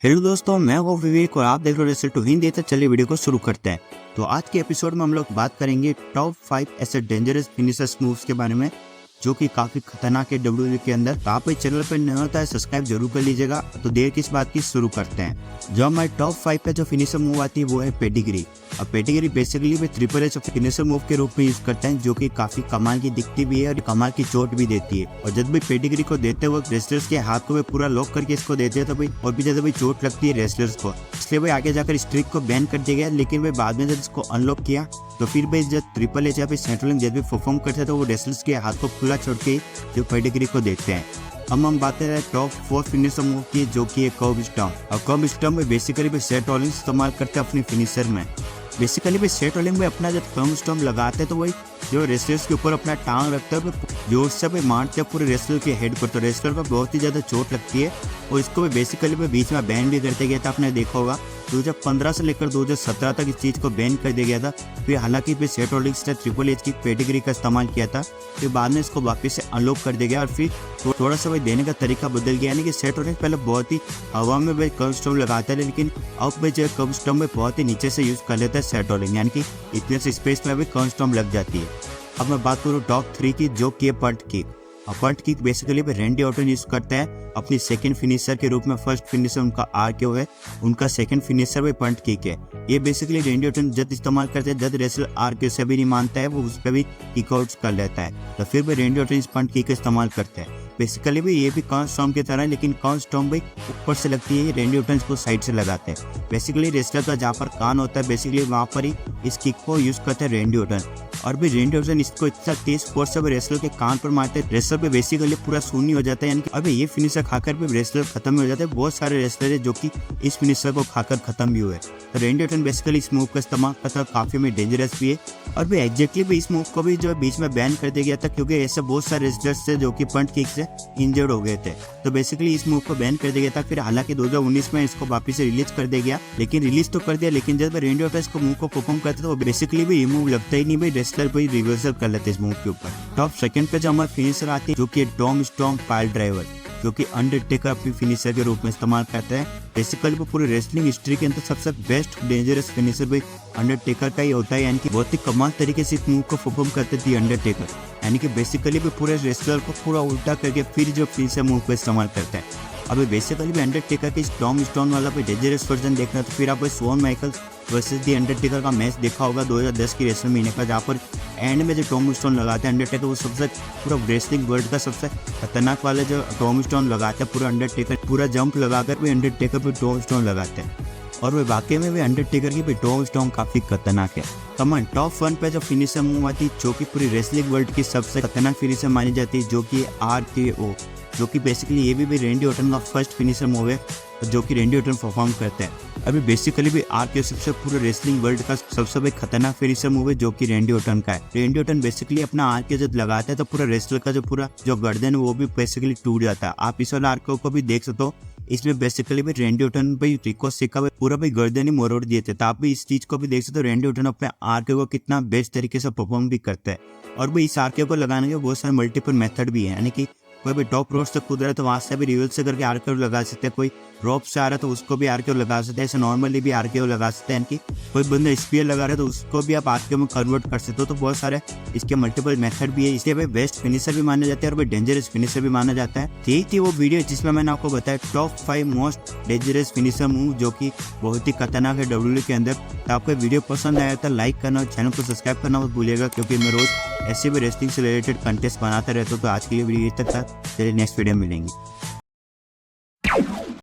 Hello दोस्तों, मैं हूँ विवेक और आप देख रहे हो रेसल टू हिंदी। तो चलिए वीडियो को शुरू करते हैं। तो आज के एपिसोड में हम लोग बात करेंगे टॉप 5 ऐसे डेंजरस फिनिशर्स मूव्स के बारे में जो कि काफी खतरनाक है डब्ल्यूडब्ल्यूई के अंदर। तो आप इस चैनल पर नया होता है सब्सक्राइब जरूर कर लीजिएगा। तो देर किस बात की, शुरू करते हैं। जो हमारे टॉप 5 पे जो फिनिशर मूव आती है वो है पेडिग्री। और पेडिग्री बेसिकली वे ट्रिपल एच फिनिशर मूव के रूप में यूज करते हैं जो कि काफी कमाल की दिखती भी है और कमाल की चोट भी देती है। और जब भी पेडिग्री को देते वक्त रेसलर्स के हाथ को वे पूरा लॉक करके इसको देते हैं तो भाई और भी ज्यादा चोट लगती है रेसलर्स को, इसलिए भाई आगे जाकर स्ट्रिक को बैन कर दिया गया। लेकिन वे बाद में जब इसको अनलॉक किया तो फिर भाई जब ट्रिपल एच या फिर सेंट्रल जब भी परफॉर्म करते हैं तो वो रेसलर्स के हाथ को खुला छोड़ के जो पेडिग्री को देते हैं। अब हम बात करें टॉप 4 फिनिशर मूव की जो कि है कर्ब स्टॉम्प। और कर्ब स्टॉम्प में बेसिकली सेट रॉलिंस इस्तेमाल करते हैं अपनी फिनिशर में। बेसिकली भी सेट रॉलिंस में अपना जब कर्ब स्टॉम्प लगाते हैं तो वही जो रेसलर्स के ऊपर अपना टांग रखता है जोर से भी मारते हैं पूरे रेसलर के हेड पर। तो रेसलर को बहुत ही ज़्यादा चोट लगती है और इसको भी बेसिकली बीच में बैन भी करते गया था। आपने देखा होगा 2015 से लेकर 2017 तक इस चीज़ को बैन कर दिया गया था। फिर हालांकि फिर सेट रॉलिंस ने ट्रिपल एच की पेडिग्री का इस्तेमाल किया था, फिर बाद में इसको वापस से अनलॉक कर दिया गया और फिर थोड़ा सा भाई देने का तरीका बदल गया। यानी कि सेट रॉलिंस पहले बहुत ही हवा में भाई कर्ब स्टॉम्प लगाता है, लेकिन अब भाई जो कर्ब स्टॉम्प में बहुत ही नीचे से यूज़ कर लेता है सेट रॉलिंस, यानी कि इतने से स्पेस में भी कर्ब स्टॉम्प लग जाती है। अब मैं बात करूँ टॉप 3 की जो कि है punt kick. Punt kick basically Randy Orton use करते हैं अपनी सेकंड फिनिशर के रूप में। फर्स्ट फिनिशर उनका आरकेओ है, उनका सेकंड फिनिशर भी पंट किक है। ये बेसिकली रैंडी ऑर्टन जब इस्तेमाल करते हैं जब रेसलर आरकेओ से भी नहीं मानता है वो उस पर भी किक आउट कर लेता है तो फिर भी रैंडी ऑर्टन इस पंट किक का इस्तेमाल करते हैं। बेसिकली भी ये भी कर्ब स्टॉम्प की तरह है, लेकिन कर्ब स्टॉम्प भी ऊपर से लगती है, रैंडी ऑर्टन को साइड से लगाते हैं। बेसिकली रेसलर का जहाँ पर कान होता है बेसिकली वहाँ पर ही इस किक को यूज करते हैं रैंडी ऑर्टन। और भी रैंडी ऑर्टन इसको इतना तेज फोर्स से रेसलर के कान पर मारते हैं, रेसलर पे बेसिकली पूरा शून्य हो जाता है। यानी कि अभी ये फिनिशर खाकर भी रेसलर खत्म हो जाता है। बहुत सारे रेसलर है जो कि इस फिनिशर को खाकर खत्म भी हुए। तो रैंडी ऑर्टन बेसिकली इस मूव का इस्तेमाल करता है, काफी में डेंजरस भी है। और भी एग्जैक्टली भी इस मूव को भी जो बीच में बैन कर दिया गया था क्योंकि ऐसे बहुत सारे रेसलर्स थे जो कि पंट किक से इंजर्ड हो गए थे। तो बेसिकली इस मूव को बैन कर दिया गया था। फिर हालांकि 2019 में इसको वापस से रिलीज कर दिया गया, लेकिन रिलीज तो कर दिया, लेकिन जब रैंडी ऑर्टन इसको मूव को परफॉर्म करते तो बेसिकली भी ये मूव लगता ही नहीं भाई, रेसलर भाई रिवर्सल कर लेते इस मूव के ऊपर। टॉप सेकंड पे जो हमारे फिनिशर आती है जो कि टॉम स्ट्रॉन्ग पाइल ड्राइवर, जो कि अंडरटेकर अपनी फिनिशर के रूप में इस्तेमाल करते हैं। बेसिकली वो पूरे रेसलिंग हिस्ट्री के अंदर सबसे बेस्ट डेंजरस फिनिशर भी अंडरटेकर का ही होता है। यानी कि बहुत ही कमाल तरीके से इस मूव को परफॉर्म करते थे अंडरटेकर। यानी कि बेसिकली भी पूरे रेसलर को पूरा उल्टा करके फिर जो फिनिशर मूव को इस्तेमाल करते हैं। अभी बेसिकली भी अंडरटेकर के टॉम स्टोन वाला भी डेंजरस वर्जन देखना तो फिर आप Shawn Michaels versus the Undertaker का मैच देखा होगा 2010 की रेसलर महीने का, जहाँ पर एंड में जो टॉम स्टोन लगाते हैं अंडरटेकर, वो सबसे पूरा रेसलिंग वर्ल्ड का सबसे खतरनाक वाला जो टॉम स्टोन लगाते हैं पूरा अंडरटेकर पूरा जंप लगाकर भी अंडरटेकर पे टॉम स्टोन लगाते हैं। और वे वाकई में भी अंडरटेकर की भी टॉम स्टोन काफी खतरनाक है। कमान टॉप 1 पे जो फिनिशर मूव आती है जो कि पूरी रेसलिंग वर्ल्ड की सबसे खतरनाक फिनिशर मानी जाती है जो कि आरकेओ, जो कि बेसिकली ये भी रैंडी ऑर्टन का फर्स्ट फिनिशर मूव है जो कि रैंडी ऑर्टन परफॉर्म करते हैं। अभी बेसिकली भी आरकेओ सबसे पूरे रेसलिंग वर्ल्ड का सबसे बड़ी खतरनाक फिनिशर मूव है जो कि रैंडी ऑर्टन का है। रैंडी ऑर्टन बेसिकली अपना आरकेओ जब लगाता है तो पूरा रेसलर का जो पूरा जो गर्दन है वो भी बेसिकली टूट जाता है। आप इस वाला आरकेओ को भी देख सकते हो, इसमें बेसिकली भी रैंडी ऑर्टन भाई रिकोशी का पूरा भाई गर्दन ही मरोड़ दिए थे। तो आप भी इस चीज को भी देख सकते हो रैंडी ऑर्टन अपने आरकेओ को कितना बेस्ट तरीके से परफॉर्म भी करता है। और भाई इस आरकेओ को लगाने के बहुत सारे मल्टीपल मेथड भी है, यानी कि कोई भी टॉप रोड से कूद रहा है तो वहाँ से भी रिवर्स से करके आरकेओ लगा सकते हैं, कोई ड्रॉप से आ रहा है तो उसको भी आरकेओ लगा सकते हैं, ऐसे नॉर्मली भी आरकेओ लगा सकते हैं। कि कोई बंदा स्पीयर लगा रहा है तो उसको भी आप आरकेओ में कन्वर्ट कर सकते हो। तो बहुत सारे इसके मल्टीपल मेथड भी है, इसलिए भाई बेस्ट फिनिशर भी माना जाता है और भाई डेंजरस फिनिशर भी माना जाता है। यही थी वो वीडियो जिसमें मैंने आपको बताया top 5 most dangerous finisher move जो कि बहुत ही खतरनाक है डब्ल्यूडब्ल्यूई के अंदर। तो आपको वीडियो पसंद आया तो लाइक करना और चैनल को सब्सक्राइब करना मत भूलिएगा, क्योंकि मैं रोज ऐसे भी रेसलिंग से रिलेटेड कंटेस्ट बनाता रहता हूँ। तो आज के लिए वीडियो तक था, चलिए नेक्स्ट वीडियो में मिलेंगे।